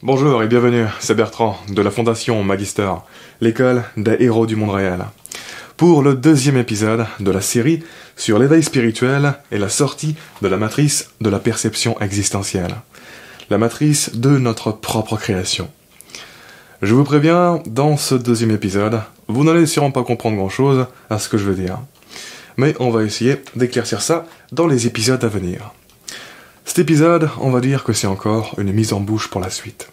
Bonjour et bienvenue, c'est Bertrand de la Fondation Magister, l'école des héros du monde réel. Pour le deuxième épisode de la série sur l'éveil spirituel et la sortie de la matrice de la perception existentielle. La matrice de notre propre création. Je vous préviens, dans ce deuxième épisode, vous n'allez sûrement pas comprendre grand-chose à ce que je veux dire. Mais on va essayer d'éclaircir ça dans les épisodes à venir. Cet épisode, on va dire que c'est encore une mise en bouche pour la suite.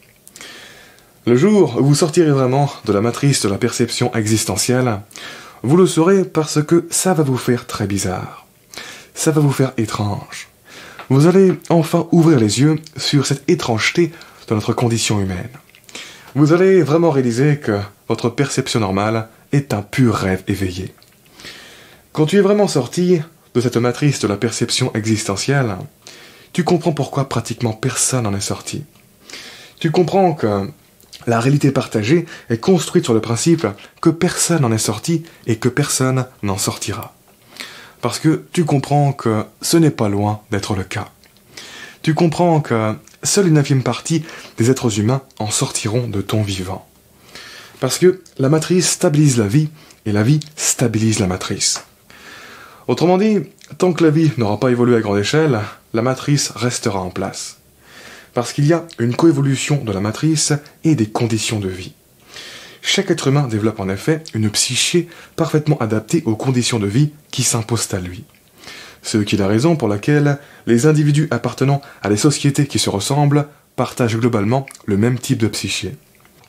Le jour où vous sortirez vraiment de la matrice de la perception existentielle, vous le saurez parce que ça va vous faire très bizarre. Ça va vous faire étrange. Vous allez enfin ouvrir les yeux sur cette étrangeté de notre condition humaine. Vous allez vraiment réaliser que votre perception normale est un pur rêve éveillé. Quand tu es vraiment sorti de cette matrice de la perception existentielle, tu comprends pourquoi pratiquement personne n'en est sorti. Tu comprends que la réalité partagée est construite sur le principe que personne n'en est sorti et que personne n'en sortira. Parce que tu comprends que ce n'est pas loin d'être le cas. Tu comprends que seule une infime partie des êtres humains en sortiront de ton vivant. Parce que la matrice stabilise la vie et la vie stabilise la matrice. Autrement dit, tant que la vie n'aura pas évolué à grande échelle, la matrice restera en place. Parce qu'il y a une coévolution de la matrice et des conditions de vie. Chaque être humain développe en effet une psyché parfaitement adaptée aux conditions de vie qui s'imposent à lui. Ce qui est la raison pour laquelle les individus appartenant à des sociétés qui se ressemblent partagent globalement le même type de psyché.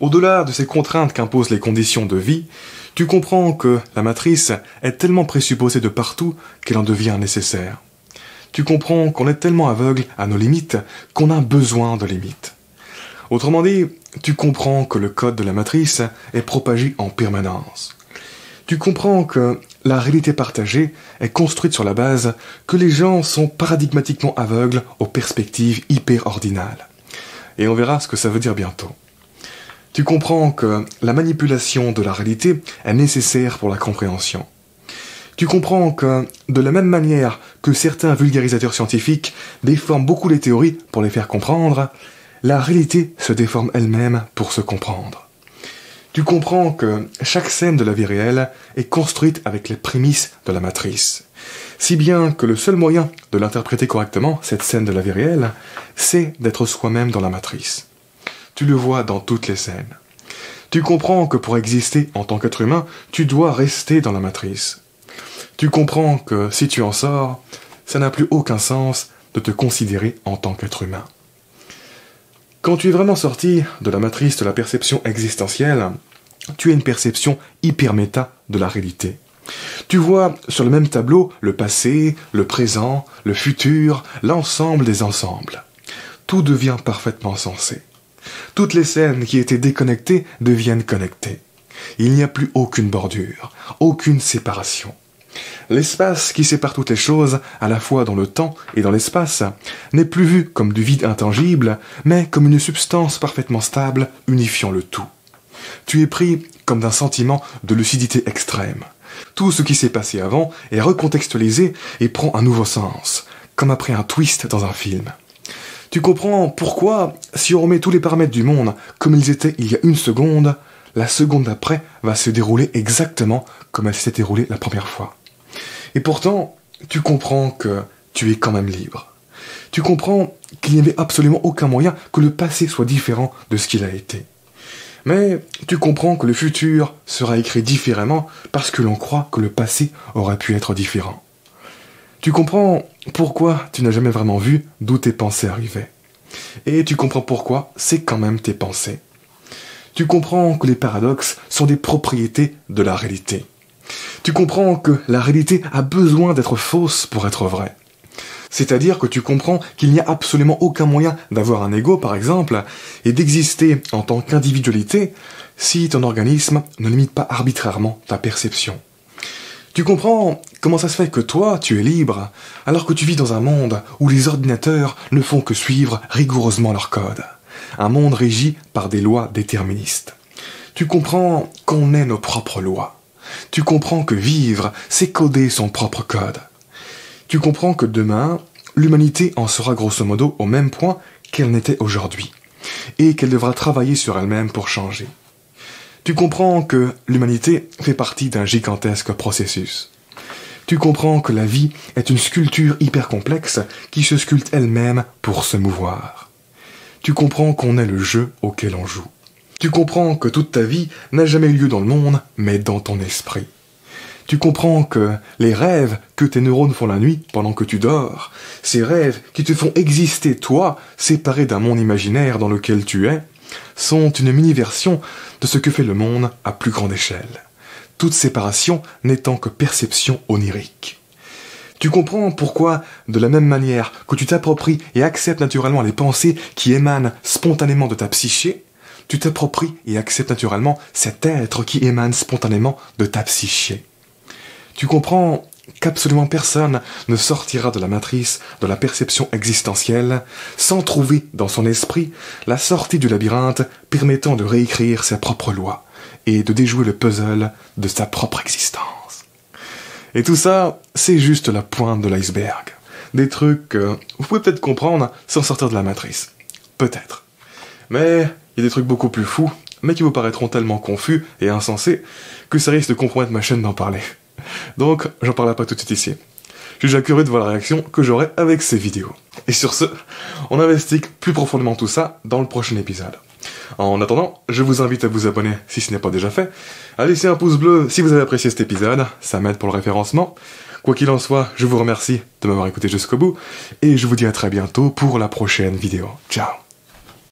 Au-delà de ces contraintes qu'imposent les conditions de vie, tu comprends que la matrice est tellement présupposée de partout qu'elle en devient nécessaire. Tu comprends qu'on est tellement aveugle à nos limites qu'on a besoin de limites. Autrement dit, tu comprends que le code de la matrice est propagé en permanence. Tu comprends que la réalité partagée est construite sur la base que les gens sont paradigmatiquement aveugles aux perspectives hyper-ordinales. Et on verra ce que ça veut dire bientôt. Tu comprends que la manipulation de la réalité est nécessaire pour la compréhension. Tu comprends que, de la même manière que certains vulgarisateurs scientifiques déforment beaucoup les théories pour les faire comprendre, la réalité se déforme elle-même pour se comprendre. Tu comprends que chaque scène de la vie réelle est construite avec les prémices de la matrice. Si bien que le seul moyen de l'interpréter correctement, cette scène de la vie réelle, c'est d'être soi-même dans la matrice. Tu le vois dans toutes les scènes. Tu comprends que pour exister en tant qu'être humain, tu dois rester dans la matrice. Tu comprends que si tu en sors, ça n'a plus aucun sens de te considérer en tant qu'être humain. Quand tu es vraiment sorti de la matrice de la perception existentielle, tu as une perception hyper-méta de la réalité. Tu vois sur le même tableau le passé, le présent, le futur, l'ensemble des ensembles. Tout devient parfaitement sensé. Toutes les scènes qui étaient déconnectées deviennent connectées. Il n'y a plus aucune bordure, aucune séparation. L'espace qui sépare toutes les choses, à la fois dans le temps et dans l'espace, n'est plus vu comme du vide intangible, mais comme une substance parfaitement stable unifiant le tout. Tu es pris comme d'un sentiment de lucidité extrême. Tout ce qui s'est passé avant est recontextualisé et prend un nouveau sens, comme après un twist dans un film. Tu comprends pourquoi, si on remet tous les paramètres du monde comme ils étaient il y a une seconde, la seconde d'après va se dérouler exactement comme elle s'est déroulée la première fois. Et pourtant, tu comprends que tu es quand même libre. Tu comprends qu'il n'y avait absolument aucun moyen que le passé soit différent de ce qu'il a été. Mais tu comprends que le futur sera écrit différemment parce que l'on croit que le passé aurait pu être différent. Tu comprends pourquoi tu n'as jamais vraiment vu d'où tes pensées arrivaient. Et tu comprends pourquoi c'est quand même tes pensées. Tu comprends que les paradoxes sont des propriétés de la réalité. Tu comprends que la réalité a besoin d'être fausse pour être vraie. C'est-à-dire que tu comprends qu'il n'y a absolument aucun moyen d'avoir un ego, par exemple, et d'exister en tant qu'individualité si ton organisme ne limite pas arbitrairement ta perception. Tu comprends comment ça se fait que toi, tu es libre, alors que tu vis dans un monde où les ordinateurs ne font que suivre rigoureusement leur code. Un monde régi par des lois déterministes. Tu comprends qu'on est nos propres lois. Tu comprends que vivre, c'est coder son propre code. Tu comprends que demain, l'humanité en sera grosso modo au même point qu'elle n'était aujourd'hui. et qu'elle devra travailler sur elle-même pour changer. Tu comprends que l'humanité fait partie d'un gigantesque processus. Tu comprends que la vie est une sculpture hyper complexe qui se sculpte elle-même pour se mouvoir. Tu comprends qu'on est le jeu auquel on joue. Tu comprends que toute ta vie n'a jamais eu lieu dans le monde, mais dans ton esprit. Tu comprends que les rêves que tes neurones font la nuit pendant que tu dors, ces rêves qui te font exister toi, séparé d'un monde imaginaire dans lequel tu es, sont une mini-version de ce que fait le monde à plus grande échelle. Toute séparation n'étant que perception onirique. Tu comprends pourquoi, de la même manière que tu t'appropries et acceptes naturellement les pensées qui émanent spontanément de ta psyché, tu t'appropries et acceptes naturellement cet être qui émane spontanément de ta psyché. Tu comprends qu'absolument personne ne sortira de la matrice de la perception existentielle sans trouver dans son esprit la sortie du labyrinthe permettant de réécrire ses propres lois et de déjouer le puzzle de sa propre existence. Et tout ça, c'est juste la pointe de l'iceberg. Des trucs que vous pouvez peut-être comprendre sans sortir de la matrice. Peut-être. Mais il y a des trucs beaucoup plus fous, mais qui vous paraîtront tellement confus et insensés que ça risque de compromettre ma chaîne d'en parler. Donc, j'en parlerai pas tout de suite ici. Je suis déjà curieux de voir la réaction que j'aurai avec ces vidéos. Et sur ce, on investigue plus profondément tout ça dans le prochain épisode. En attendant, je vous invite à vous abonner si ce n'est pas déjà fait, à laisser un pouce bleu si vous avez apprécié cet épisode, ça m'aide pour le référencement. Quoi qu'il en soit, je vous remercie de m'avoir écouté jusqu'au bout, et je vous dis à très bientôt pour la prochaine vidéo. Ciao!